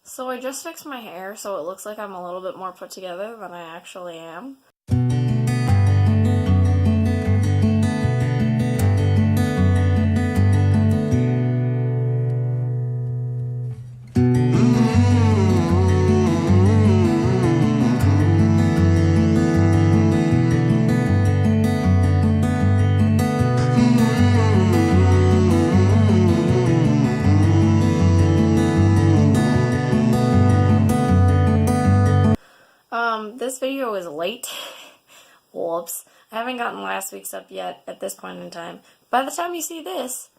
So I just fixed my hair so it looks like I'm a little bit more put together than I actually am. This video is late. Whoops. I haven't gotten last week's up yet at this point in time. By the time you see this,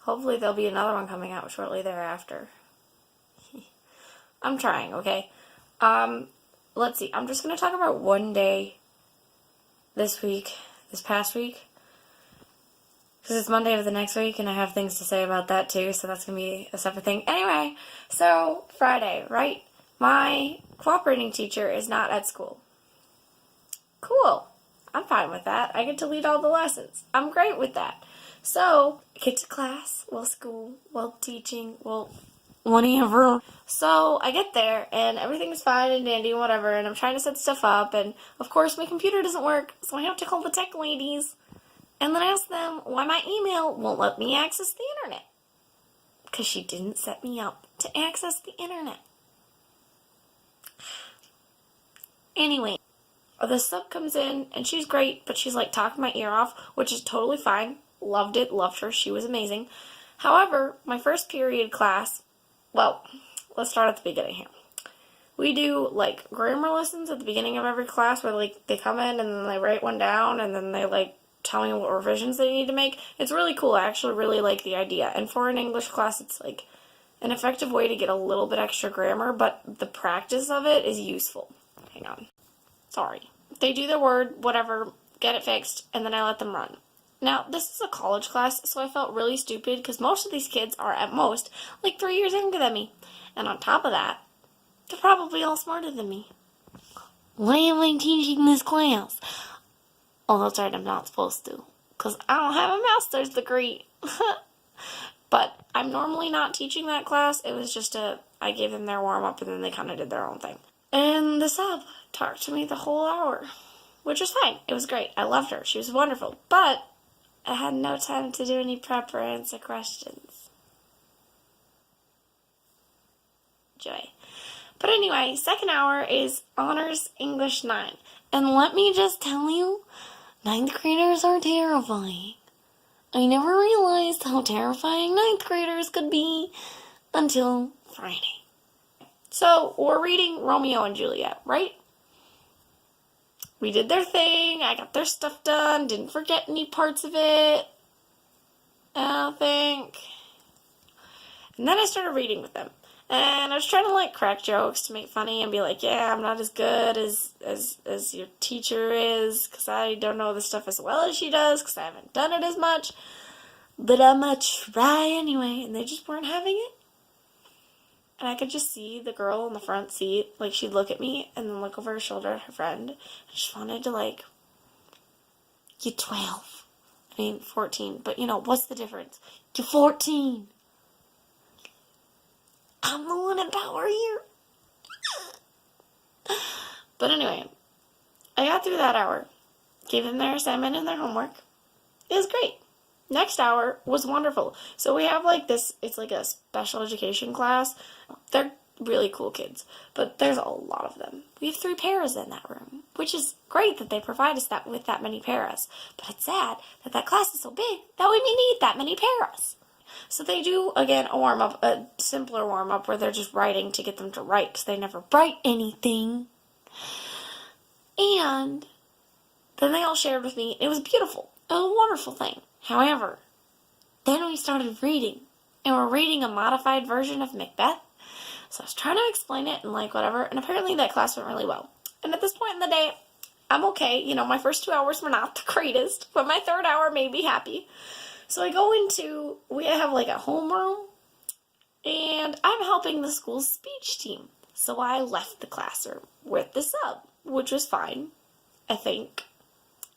hopefully there'll be another one coming out shortly thereafter. I'm trying, okay? Let's see. I'm just going to talk about one day this past week. Because it's Monday of the next week, and I have things to say about that too, so that's going to be a separate thing. Anyway, so Friday, right? My cooperating teacher is not at school. Cool. I'm fine with that. I get to lead all the lessons. I'm great with that. So, I get to class, school, teaching, whatever. So, I get there, and everything's fine and dandy and whatever, and I'm trying to set stuff up, and of course my computer doesn't work, so I have to call the tech ladies, and then ask them why my email won't let me access the internet. Because she didn't set me up to access the internet. Anyway, the sub comes in, and she's great, but she's like talking my ear off, which is totally fine. Loved it, loved her, she was amazing. However, my first period class, let's start at the beginning here. We do like grammar lessons at the beginning of every class where like they come in and then they write one down and then they like tell me what revisions they need to make. It's really cool. I actually really like the idea. And for an English class, it's like an effective way to get a little bit extra grammar, but the practice of it is useful. Hang on. Sorry. They do their word, whatever, get it fixed, and then I let them run. Now, this is a college class, so I felt really stupid because most of these kids are at most like 3 years younger than me. And on top of that, they're probably all smarter than me. Why am I teaching this class? Oh, that's right, I'm not supposed to, because I don't have a master's degree. But I'm normally not teaching that class. It was just I gave them their warm-up and then they kind of did their own thing. And the sub talked to me the whole hour, which was fine. It was great. I loved her. She was wonderful. But I had no time to do any prep or answer questions. Joy. But anyway, second hour is Honors English 9. And let me just tell you, ninth graders are terrifying. I never realized how terrifying ninth graders could be until Friday. So, we're reading Romeo and Juliet, right? We did their thing, I got their stuff done, didn't forget any parts of it, I don't think. And then I started reading with them. And I was trying to, like, crack jokes to make funny and be like, yeah, I'm not as good as your teacher is, because I don't know this stuff as well as she does, because I haven't done it as much. But I'm going to try anyway. And they just weren't having it. And I could just see the girl in the front seat, like, she'd look at me and then look over her shoulder at her friend. I just wanted to, like, you're 12. 14. But, what's the difference? You're 14. I'm the one in power here. But anyway, I got through that hour. Gave them their assignment and their homework. It was great. Next hour was wonderful. So we have like this, it's like a special education class. They're really cool kids, but there's a lot of them. We have 3 paras in that room, which is great that they provide us with that many paras. But it's sad that that class is so big that we need that many paras. So they do, again, a warm-up, a simpler warm-up where they're just writing to get them to write because they never write anything. And then they all shared with me. It was beautiful. It was a wonderful thing. However, then we started reading, and we're reading a modified version of Macbeth. So I was trying to explain it and like whatever, and apparently that class went really well. And at this point in the day, I'm okay. My first 2 hours were not the greatest, but my third hour made me happy. So I go we have like a homeroom, and I'm helping the school's speech team. So I left the classroom with the sub, which was fine, I think.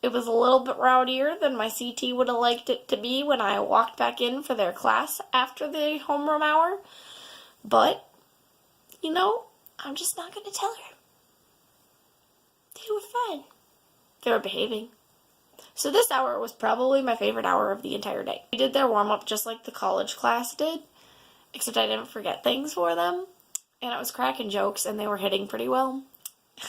It was a little bit rowdier than my CT would have liked it to be when I walked back in for their class after the homeroom hour. But you know, I'm just not going to tell her. They were fine. They were behaving. So this hour was probably my favorite hour of the entire day. We did their warm-up just like the college class did, except I didn't forget things for them. And I was cracking jokes, and they were hitting pretty well.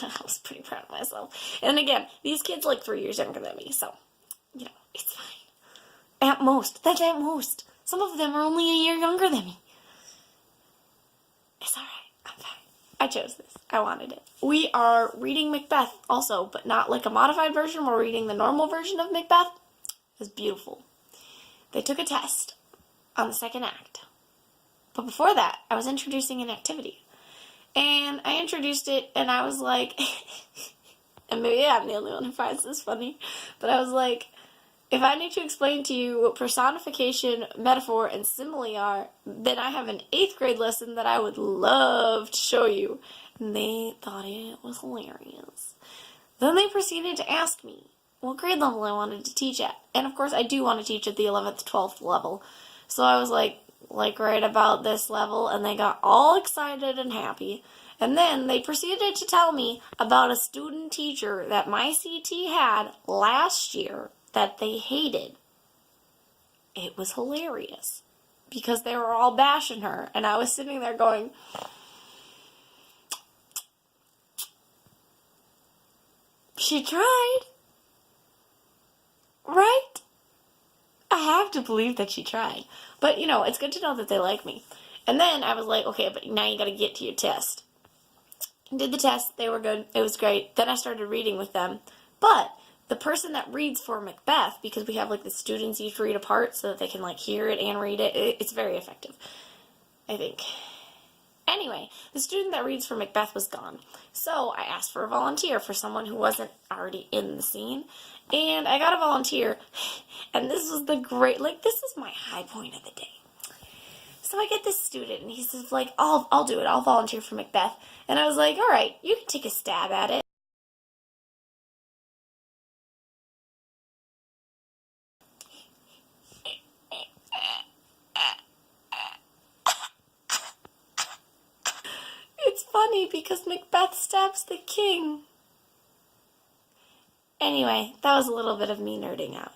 I was pretty proud of myself. And again, these kids like 3 years younger than me, so, you know, it's fine. At most. That's at most. Some of them are only a year younger than me. It's alright. I'm fine. I chose this. I wanted it. We are reading Macbeth also, but not like a modified version. We're reading the normal version of Macbeth. It's beautiful. They took a test on the second act. But before that, I was introducing an activity. And I introduced it, and I was like, and maybe I'm the only one who finds this funny, but I was like, if I need to explain to you what personification, metaphor, and simile are, then I have an 8th grade lesson that I would love to show you. And they thought it was hilarious. Then they proceeded to ask me what grade level I wanted to teach at. And of course, I do want to teach at the 11th, 12th level. So I was like right about this level, and they got all excited and happy. And then they proceeded to tell me about a student teacher that my CT had last year that they hated. It was hilarious because they were all bashing her, and I was sitting there going, she tried, right? I have to believe that she tried. But, you know, it's good to know that they like me. And then I was like, okay, but now you gotta get to your test. Did the test, they were good, it was great. Then I started reading with them. But the person that reads for Macbeth, because we have like the students each read a part so that they can like hear it and read it, it's very effective, I think. Anyway, the student that reads for Macbeth was gone. So I asked for a volunteer for someone who wasn't already in the scene. And I got a volunteer. And this was the great, like, this is my high point of the day. So I get this student, and he says, like, I'll do it. I'll volunteer for Macbeth. And I was like, all right, you can take a stab at it. It's funny because Macbeth stabs the king. Anyway, that was a little bit of me nerding out.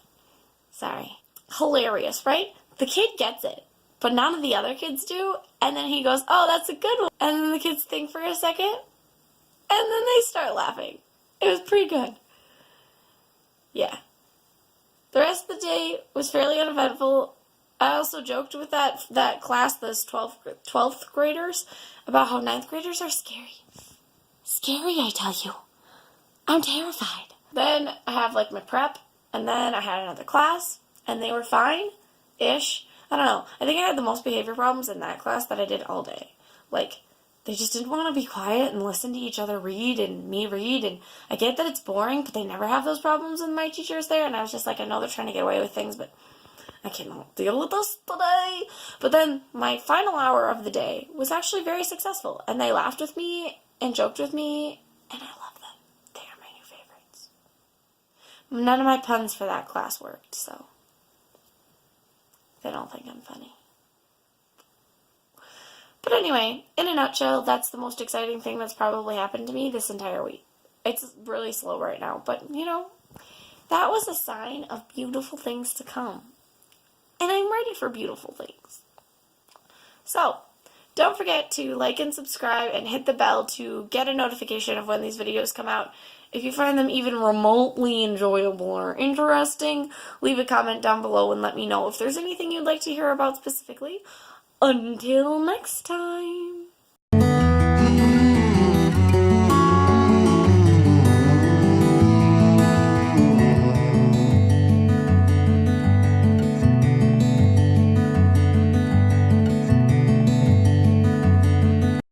Sorry. Hilarious, right? The kid gets it, but none of the other kids do. And then he goes, oh, that's a good one. And then the kids think for a second, and then they start laughing. It was pretty good. Yeah. The rest of the day was fairly uneventful. I also joked with that class, those 12th graders, about how 9th graders are scary. Scary, I tell you. I'm terrified. Then I have like my prep, and then I had another class, and they were fine-ish. I don't know. I think I had the most behavior problems in that class that I did all day. Like, they just didn't want to be quiet and listen to each other read and me read, and I get that it's boring, but they never have those problems when my teacher is there, and I was just like, I know they're trying to get away with things, but I cannot deal with this today. But then my final hour of the day was actually very successful, and they laughed with me and joked with me, and I love them. They are my new favorites. None of my puns for that class worked, so they don't think I'm funny. But anyway, in a nutshell, that's the most exciting thing that's probably happened to me this entire week. It's really slow right now, but, you know, that was a sign of beautiful things to come. And I'm ready for beautiful things. So, don't forget to like and subscribe and hit the bell to get a notification of when these videos come out. If you find them even remotely enjoyable or interesting, leave a comment down below and let me know if there's anything you'd like to hear about specifically. Until next time.